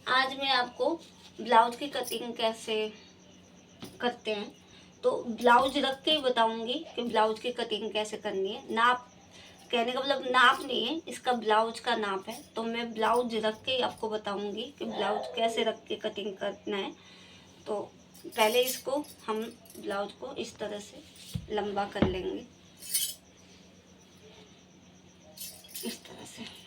आज मैं आपको ब्लाउज की कटिंग कैसे करते हैं, तो ब्लाउज रख के ही बताऊंगी कि ब्लाउज की कटिंग कैसे करनी है। नाप कहने का मतलब नाप नहीं है, इसका ब्लाउज का नाप है। तो मैं ब्लाउज रख के ही आपको बताऊंगी कि ब्लाउज कैसे रख के कटिंग करना है। तो पहले इसको हम ब्लाउज को इस तरह से लंबा कर लेंगे, इस तरह से।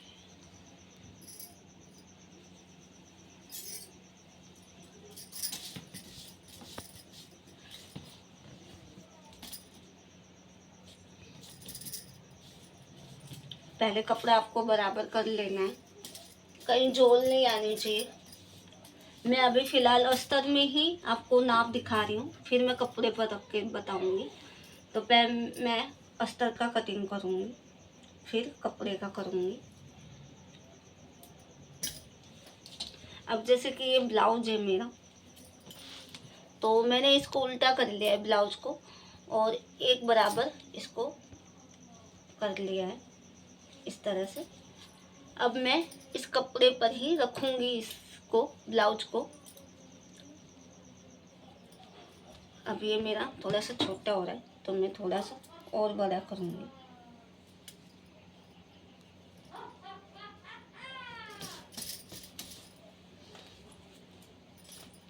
पहले कपड़ा आपको बराबर कर लेना है, कहीं जोल नहीं आनी चाहिए। मैं अभी फ़िलहाल अस्तर में ही आपको नाप दिखा रही हूँ, फिर मैं कपड़े पर रख के बताऊँगी। तो पहले मैं अस्तर का कटिंग करूँगी, फिर कपड़े का करूँगी। अब जैसे कि ये ब्लाउज है मेरा, तो मैंने इसको उल्टा कर लिया है ब्लाउज को, और एक बराबर इसको कर लिया है इस तरह से। अब मैं इस कपड़े पर ही रखूँगी इसको, ब्लाउज को। अब ये मेरा थोड़ा सा छोटा हो रहा है, तो मैं थोड़ा सा और बड़ा करूँगी।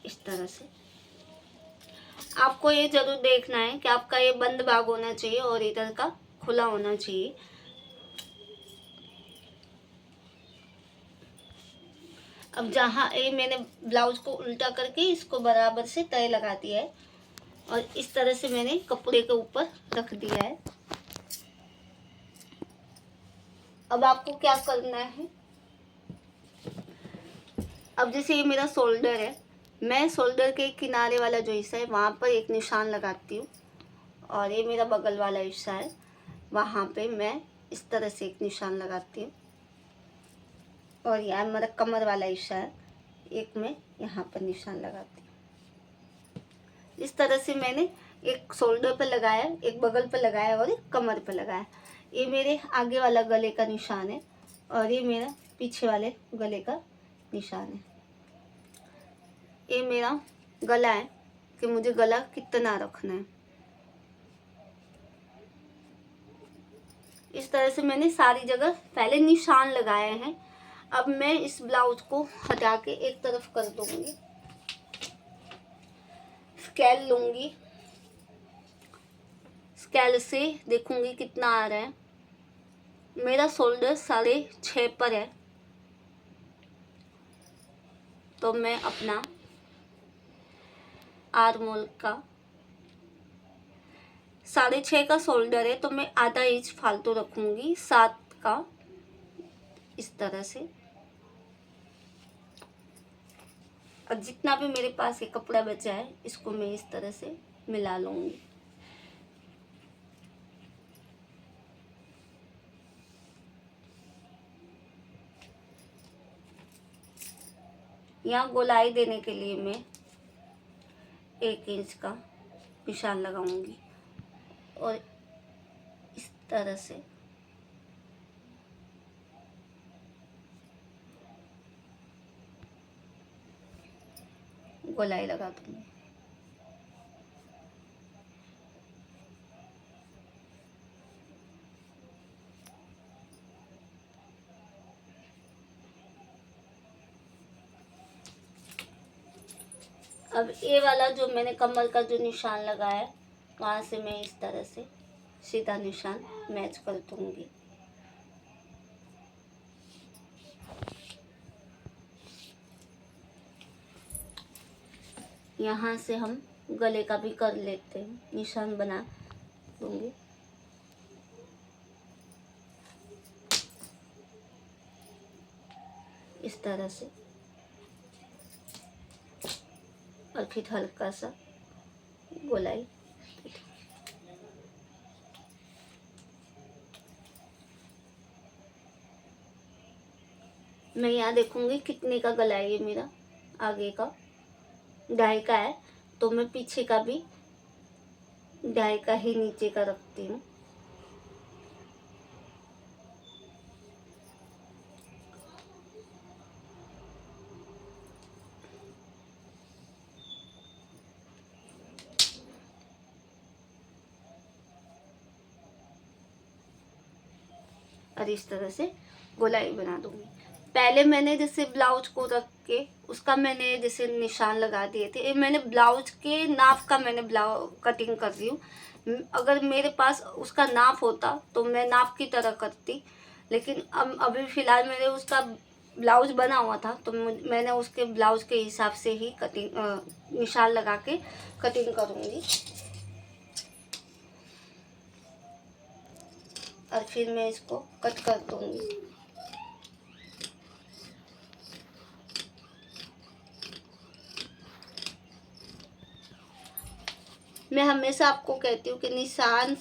इस तरह से आपको ये जरूर देखना है कि आपका ये बंद भाग होना चाहिए और इधर का खुला होना चाहिए। अब जहाँ ये मैंने ब्लाउज को उल्टा करके इसको बराबर से तय लगा दिया है, और इस तरह से मैंने कपड़े के ऊपर रख दिया है। अब आपको क्या करना है, अब जैसे ये मेरा शोल्डर है, मैं शोल्डर के किनारे वाला जो हिस्सा है वहाँ पर एक निशान लगाती हूँ, और ये मेरा बगल वाला हिस्सा है, वहाँ पे मैं इस तरह से एक निशान लगाती हूँ, और यहाँ मेरा कमर वाला हिस्सा है, एक मैं यहाँ पर निशान लगाती हूँ। इस तरह से मैंने एक शोल्डर पर लगाया, एक बगल पर लगाया और एक कमर पर लगाया। ये मेरे आगे वाला गले का निशान है, और ये मेरा पीछे वाले गले का निशान है। ये मेरा गला है कि मुझे गला कितना रखना है। इस तरह से मैंने सारी जगह पहले निशान लगाए हैं। अब मैं इस ब्लाउज को हटा के एक तरफ कर दूंगी, स्केल लूंगी, स्केल से देखूंगी कितना आ रहा है। मेरा शोल्डर 6.5 पर है, तो मैं अपना आर्मोल का 6.5 का शोल्डर है, तो मैं आधा इंच फालतू रखूंगी 7 का, इस तरह से। और जितना भी मेरे पास ये कपड़ा बचा है इसको मैं इस तरह से मिला लूंगी। यहाँ गोलाई देने के लिए मैं 1 इंच का निशान लगाऊंगी, और इस तरह से गोलाई लगा दूंगी। अब ये वाला जो मैंने कमर का जो निशान लगाया है, वहाँ से मैं इस तरह से सीधा निशान मैच कर दूंगी। यहाँ से हम गले का भी कर लेते हैं, निशान बना दूंगी। इस तरह से, और फिर हल्का सा गोलाई। मैं यहाँ देखूंगी कितने का गला है। ये मेरा आगे का 2.5 का है, तो मैं पीछे का भी 2.5 का ही नीचे का रखती हूँ। और इस तरह से गोलाई बना दूंगी। पहले मैंने जैसे ब्लाउज को रख के उसका मैंने जैसे निशान लगा दिए थे, ये मैंने ब्लाउज के नाप का मैंने कटिंग कर रही हूँ। अगर मेरे पास उसका नाप होता तो मैं नाप की तरह करती, लेकिन अब अभी फ़िलहाल मेरे उसका ब्लाउज बना हुआ था तो मैंने उसके ब्लाउज के हिसाब से ही कटिंग निशान लगा के कटिंग करूँगी। और फिर मैं इसको कट कर दूँगी। मैं हमेशा आपको कहती हूँ कि निशान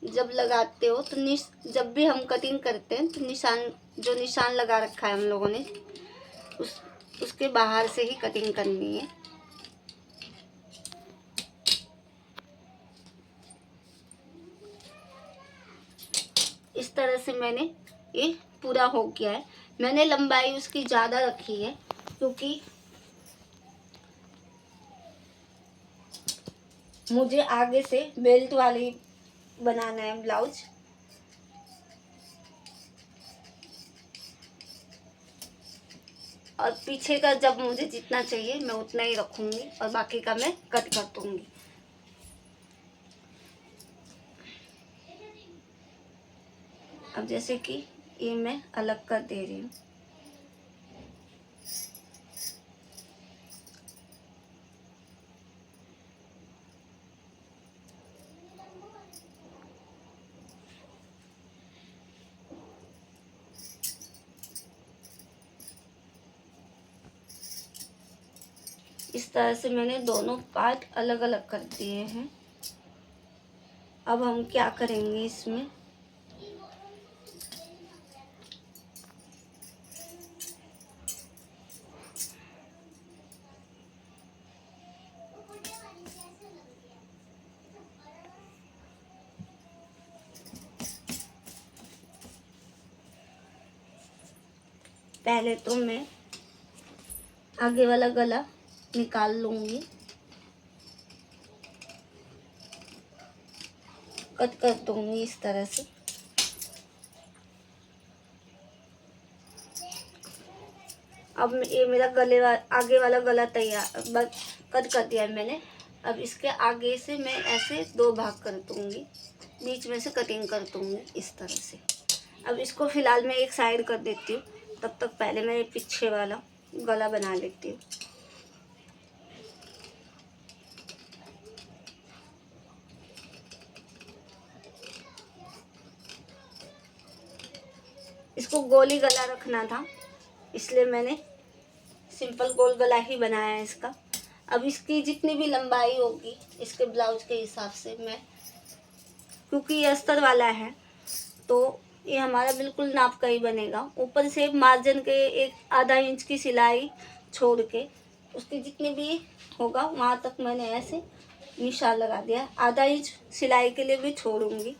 जब लगाते हो तो जब भी हम कटिंग करते हैं तो जो निशान लगा रखा है हम लोगों ने उसके बाहर से ही कटिंग करनी है। इस तरह से मैंने ये पूरा हो गया है। मैंने लंबाई उसकी ज़्यादा रखी है क्योंकि मुझे आगे से बेल्ट वाली बनाना है ब्लाउज। और पीछे का जब मुझे जितना चाहिए मैं उतना ही रखूँगी और बाकी का मैं कट कर दूँगी। अब जैसे कि ये मैं अलग कर दे रही हूँ। इस तरह से मैंने दोनों पार्ट अलग अलग कर दिए हैं। अब हम क्या करेंगे इसमें, पहले तो मैं आगे वाला गला निकाल लूँगी, कट कर दूँगी इस तरह से। अब ये मेरा आगे वाला गला तैयार कट कर दिया है मैंने। अब इसके आगे से मैं ऐसे 2 भाग कर दूँगी, बीच में से कटिंग कर दूँगी इस तरह से। अब इसको फ़िलहाल मैं एक साइड कर देती हूँ, तब तक पहले मैं पीछे वाला गला बना लेती हूँ। इसको गोली गला रखना था इसलिए मैंने सिंपल गोल गला ही बनाया है इसका। अब इसकी जितनी भी लंबाई होगी इसके ब्लाउज के हिसाब से मैं, क्योंकि ये अस्तर वाला है तो ये हमारा बिल्कुल नाप का ही बनेगा। ऊपर से मार्जिन के एक आधा इंच की सिलाई छोड़ के उसकी जितनी भी होगा वहाँ तक मैंने ऐसे निशान लगा दिया। आधा इंच सिलाई के लिए भी छोड़ूंगी,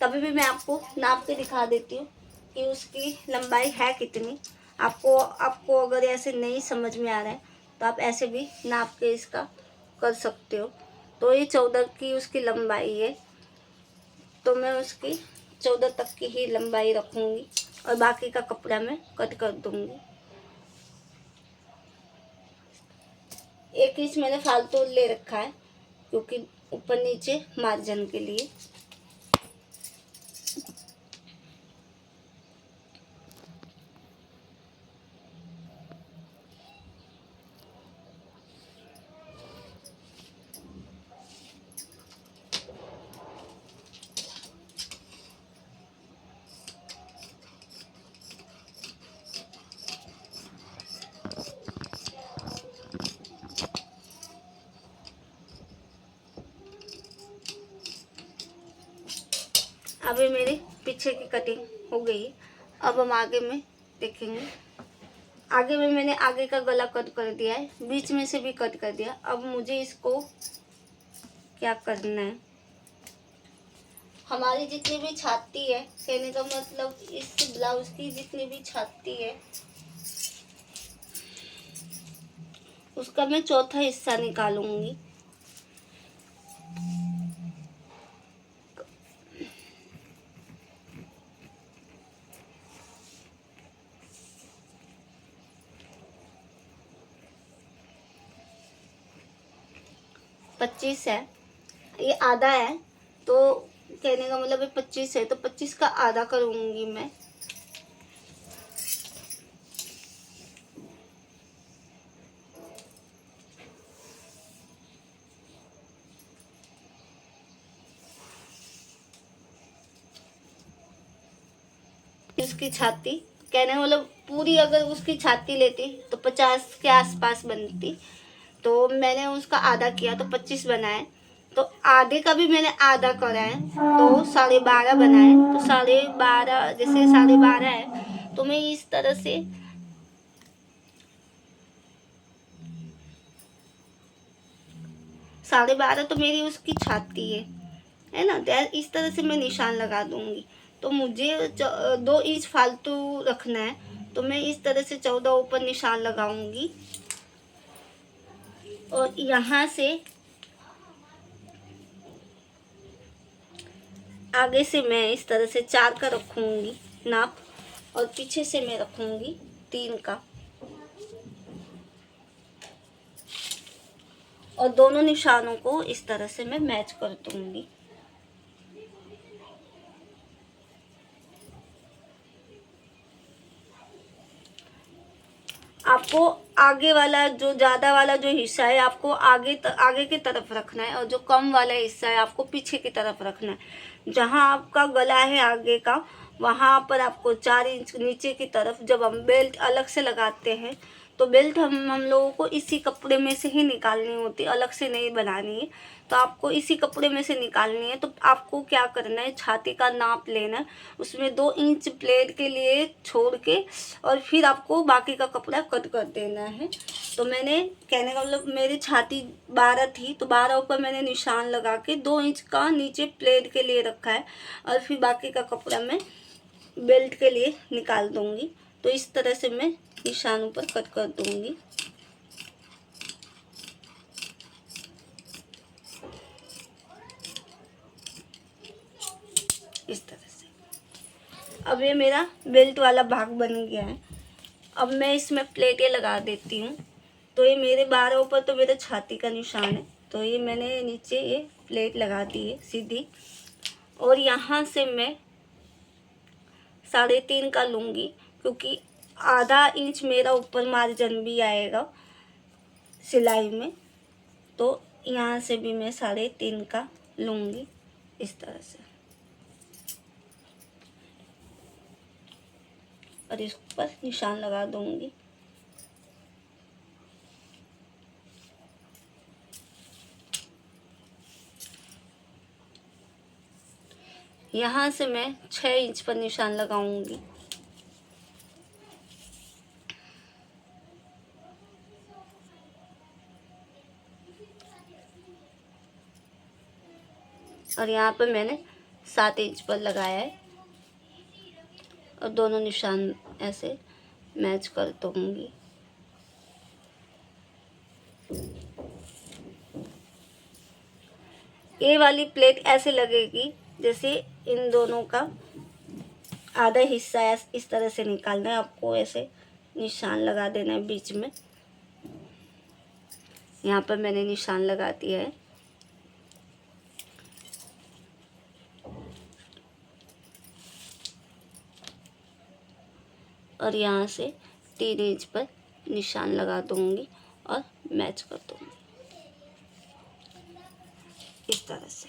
तभी भी मैं आपको नाप के दिखा देती हूँ कि उसकी लंबाई है कितनी। आपको अगर ऐसे नहीं समझ में आ रहा है तो आप ऐसे भी नाप के इसका कर सकते हो। तो ये 14 की उसकी लंबाई है तो मैं उसकी 14 तक की ही लंबाई रखूँगी और बाकी का कपड़ा मैं कट कर दूँगी। 1 इंच मैंने फालतू ले रखा है क्योंकि ऊपर नीचे मार्जिन के लिए। अभी मेरी पीछे की कटिंग हो गई। अब हम आगे में देखेंगे। आगे में मैंने आगे का गला कट कर दिया है, बीच में से भी कट कर दिया। अब मुझे इसको क्या करना है, हमारी जितनी भी छाती है, कहने का मतलब इस ब्लाउज की जितनी भी छाती है उसका मैं चौथा हिस्सा निकालूंगी। 25 है, ये आधा है, तो कहने का मतलब ये 25 है, तो 25 का आधा करूँगी मैं। उसकी छाती, कहने का मतलब पूरी अगर उसकी छाती लेती तो 50 के आसपास बनती, तो मैंने उसका आधा किया तो 25 बनाए, तो आधे का भी मैंने आधा करा है, तो 12.5 बनाए, तो 12.5 जैसे 12.5 है, तो मैं इस तरह से 12.5 तो मेरी उसकी छाती है ना, तो इस तरह से मैं निशान लगा दूंगी। तो मुझे 2 इंच फालतू रखना है, तो मैं इस तरह से 14 ऊपर निशान लगाऊंगी, और यहाँ से आगे से मैं इस तरह से 4 का रखूंगी नाप, और पीछे से मैं रखूंगी 3 का, और दोनों निशानों को इस तरह से मैं मैच कर दूंगी। आपको आगे वाला जो ज़्यादा वाला जो हिस्सा है आपको आगे की तरफ रखना है, और जो कम वाला हिस्सा है आपको पीछे की तरफ रखना है। जहाँ आपका गला है आगे का, वहाँ पर आपको 4 इंच नीचे की तरफ, जब हम बेल्ट अलग से लगाते हैं तो बेल्ट हम लोगों को इसी कपड़े में से ही निकालनी होती है, अलग से नहीं बनानी है। तो आपको इसी कपड़े में से निकालनी है। तो आपको क्या करना है, छाती का नाप लेना है, उसमें 2 इंच प्लेट के लिए छोड़ के, और फिर आपको बाकी का कपड़ा कट कर देना है। तो मैंने, कहने का मतलब मेरी छाती 12 थी, तो 12 ऊपर मैंने निशान लगा के 2 इंच का नीचे प्लेट के लिए रखा है, और फिर बाकी का कपड़ा मैं बेल्ट के लिए निकाल दूंगी। तो इस तरह से मैं निशान ऊपर कट कर दूंगी। इस तरह से अब ये मेरा बेल्ट वाला भाग बन गया है। अब मैं इसमें प्लेटें लगा देती हूँ। तो ये मेरे 12 ऊपर तो मेरे छाती का निशान है, तो ये मैंने नीचे ये प्लेट लगा दी है सीधी, और यहाँ से मैं 3.5 का लूँगी, क्योंकि आधा इंच मेरा ऊपर मार्जिन भी आएगा सिलाई में। तो यहाँ से भी मैं 3.5 का लूँगी इस तरह से, और इस पर निशान लगा दूँगी। यहाँ से मैं 6 इंच पर निशान लगाऊंगी। और यहाँ पर मैंने 7 इंच पर लगाया है, और दोनों निशान ऐसे मैच कर दूंगी। ये वाली प्लेट ऐसे लगेगी जैसे इन दोनों का आधा हिस्सा है, इस तरह से निकालना है आपको, ऐसे निशान लगा देना है बीच में। यहाँ पर मैंने निशान लगा दिया है। और यहाँ से 3 इंच पर निशान लगा दूंगी और मैच कर दूंगी इस तरह से।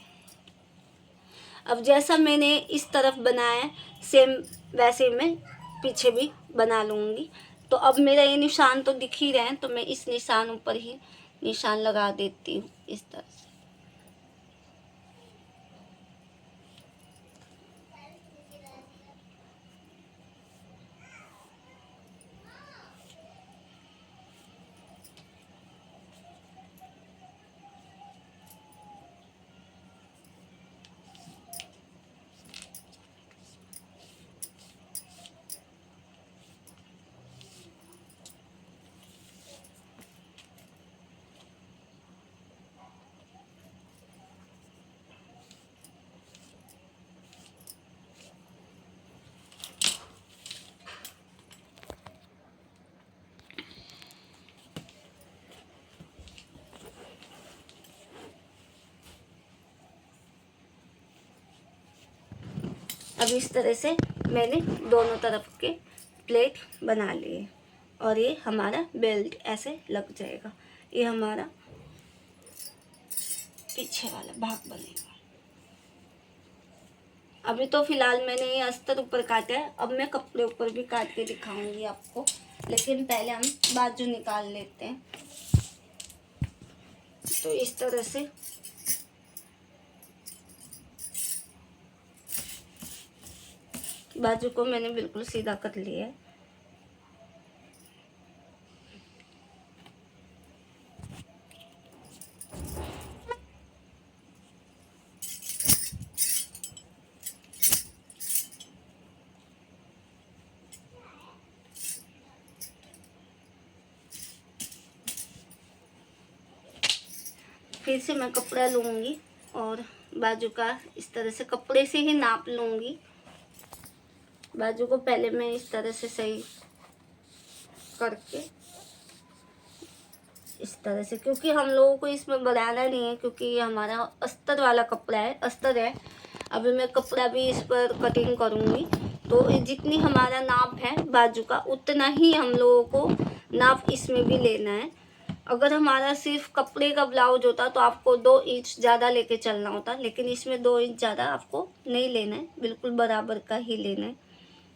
अब जैसा मैंने इस तरफ बनाया है सेम वैसे मैं पीछे भी बना लूँगी। तो अब मेरा ये निशान तो दिख ही रहे हैं, तो मैं इस निशान ऊपर ही निशान लगा देती हूँ इस तरह से। अब इस तरह से मैंने दोनों तरफ के प्लेट बना लिए और ये हमारा बेल्ट ऐसे लग जाएगा। ये हमारा पीछे वाला भाग बनेगा। अभी तो फिलहाल मैंने ये अस्तर ऊपर काटा है, अब मैं कपड़े ऊपर भी काट के दिखाऊंगी आपको, लेकिन पहले हम बाजू निकाल लेते हैं। तो इस तरह से बाजू को मैंने बिल्कुल सीधा कर लिया है। फिर से मैं कपड़ा लूँगी और बाजू का इस तरह से कपड़े से ही नाप लूँगी। बाजू को पहले मैं इस तरह से सही करके इस तरह से, क्योंकि हम लोगों को इसमें बनाना नहीं है, क्योंकि ये हमारा अस्तर वाला कपड़ा है, अस्तर है। अभी मैं कपड़ा भी इस पर कटिंग करूँगी, तो जितनी हमारा नाप है बाजू का उतना ही हम लोगों को नाप इसमें भी लेना है। अगर हमारा सिर्फ कपड़े का ब्लाउज होता तो आपको 2 इंच ज़्यादा लेके चलना होता, लेकिन इसमें 2 इंच ज़्यादा आपको नहीं लेना है, बिल्कुल बराबर का ही लेना है।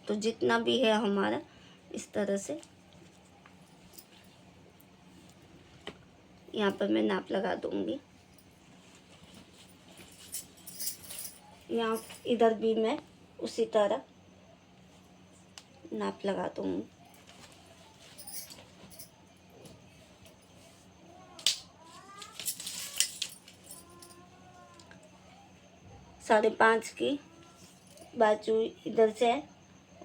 तो जितना भी है हमारा इस तरह से यहाँ पर मैं नाप लगा दूँगी। यहाँ इधर भी मैं उसी तरह नाप लगा दूँगी। साढ़े 5 की बाजू इधर से है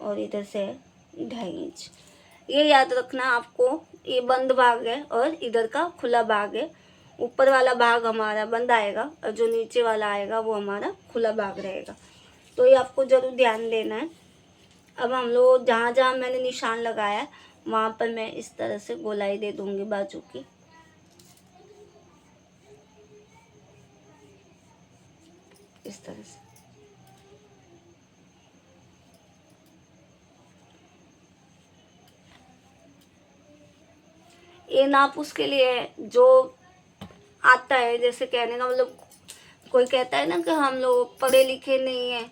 और इधर से है 2.5 इंच। ये याद रखना आपको, ये बंद भाग है और इधर का खुला भाग है। ऊपर वाला भाग हमारा बंद आएगा और जो नीचे वाला आएगा वो हमारा खुला भाग रहेगा। तो ये आपको ज़रूर ध्यान देना है। अब हम लोग जहाँ जहाँ मैंने निशान लगाया है वहाँ पर मैं इस तरह से गोलाई दे दूँगी बाजू की। इस तरह से ये नाप उसके लिए जो आता है, जैसे कहने का मतलब कोई कहता है ना कि हम लोग पढ़े लिखे नहीं हैं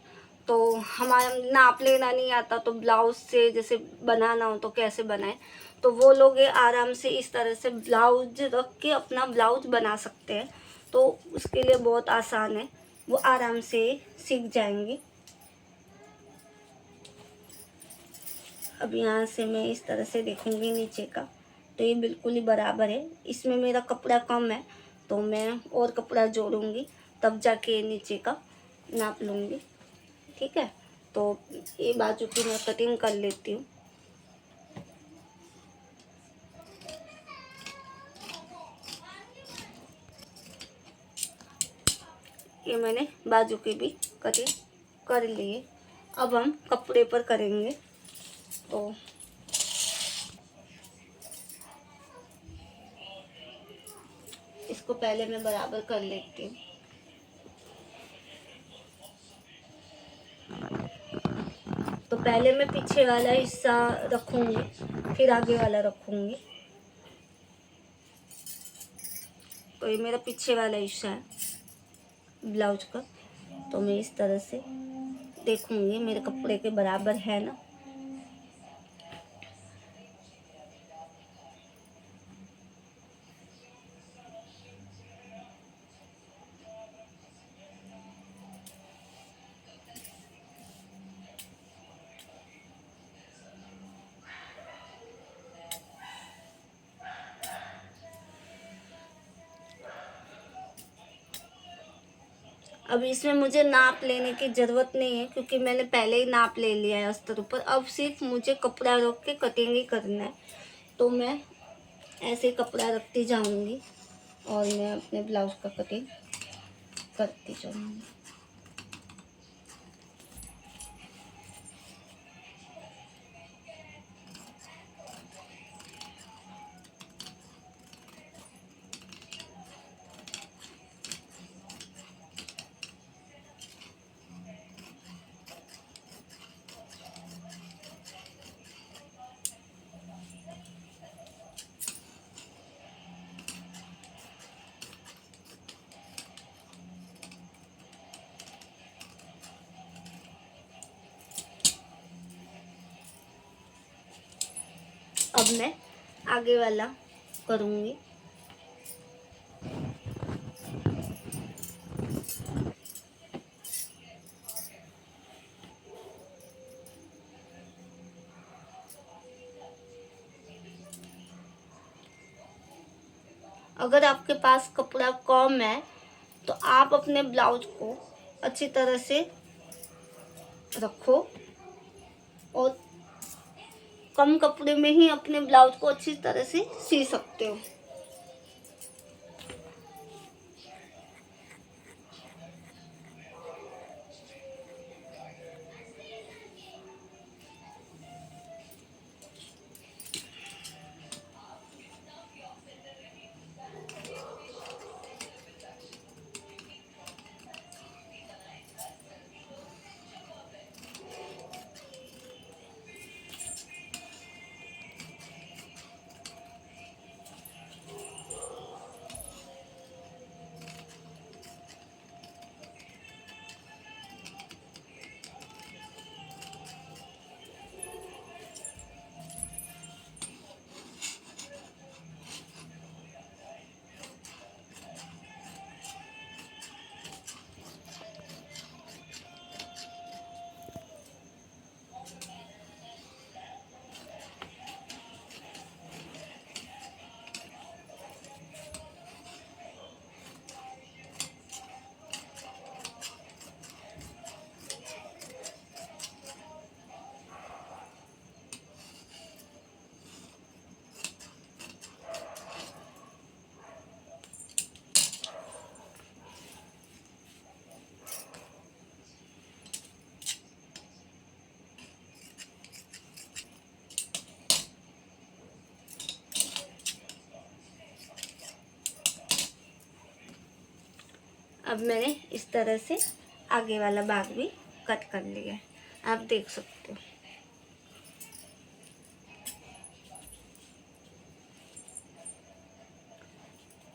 तो हमारा नाप लेना नहीं आता, तो ब्लाउज से जैसे बनाना हो तो कैसे बनाए, तो वो लोग ये आराम से इस तरह से ब्लाउज रख के अपना ब्लाउज बना सकते हैं। तो उसके लिए बहुत आसान है, वो आराम से सीख जाएंगे। अब यहाँ से मैं इस तरह से देखूँगी नीचे का, तो ये बिल्कुल ही बराबर है। इसमें मेरा कपड़ा कम है तो मैं और कपड़ा जोड़ूँगी, तब जाके नीचे का नाप लूँगी। ठीक है, तो ये बाजू की मैं कटिंग कर लेती हूँ। ये मैंने बाजू की भी कटिंग कर ली है। अब हम कपड़े पर करेंगे, तो इसको पहले मैं बराबर कर लेती हूँ। तो पहले मैं पीछे वाला हिस्सा रखूँगी, फिर आगे वाला रखूँगी। तो ये मेरा पीछे वाला हिस्सा है ब्लाउज का, तो मैं इस तरह से देखूँगी मेरे कपड़े के बराबर है ना। अब इसमें मुझे नाप लेने की ज़रूरत नहीं है, क्योंकि मैंने पहले ही नाप ले लिया है अस्तर ऊपर। अब सिर्फ मुझे कपड़ा रख के कटिंग ही करना है, तो मैं ऐसे कपड़ा रखती जाऊंगी और मैं अपने ब्लाउज का कटिंग करती जाऊंगी। अब मैं आगे वाला करूँगी। अगर आपके पास कपड़ा कम है तो आप अपने ब्लाउज को अच्छी तरह से रखो और कम कपड़े में ही अपने ब्लाउज को अच्छी तरह से सी सकते हो। अब मैंने इस तरह से आगे वाला भाग भी कट कर लिया है, आप देख सकते हो।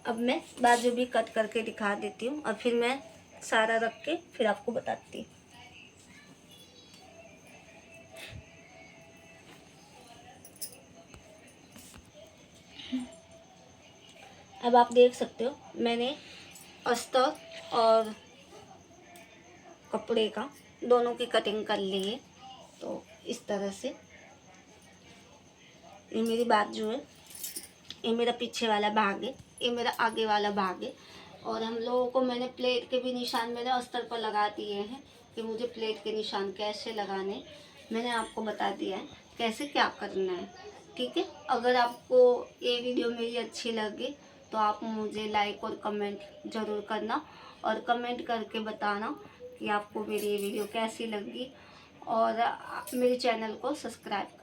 अब मैं बाजू भी कट करके दिखा देती हूँ और फिर मैं सारा रख के फिर आपको बताती हूँ। अब आप देख सकते हो मैंने अस्तर और कपड़े का दोनों की कटिंग कर ली है। तो इस तरह से ये मेरी बाजू है, ये मेरा पीछे वाला भाग है, ये मेरा आगे वाला भाग है। और हम लोगों को मैंने प्लेट के भी निशान मैंने अस्तर पर लगा दिए हैं कि मुझे प्लेट के निशान कैसे लगाने, मैंने आपको बता दिया है कैसे क्या करना है। ठीक है, अगर आपको ये वीडियो मेरी अच्छी लगे तो आप मुझे लाइक और कमेंट ज़रूर करना और कमेंट करके बताना कि आपको मेरी ये वीडियो कैसी लगी और मेरे चैनल को सब्सक्राइब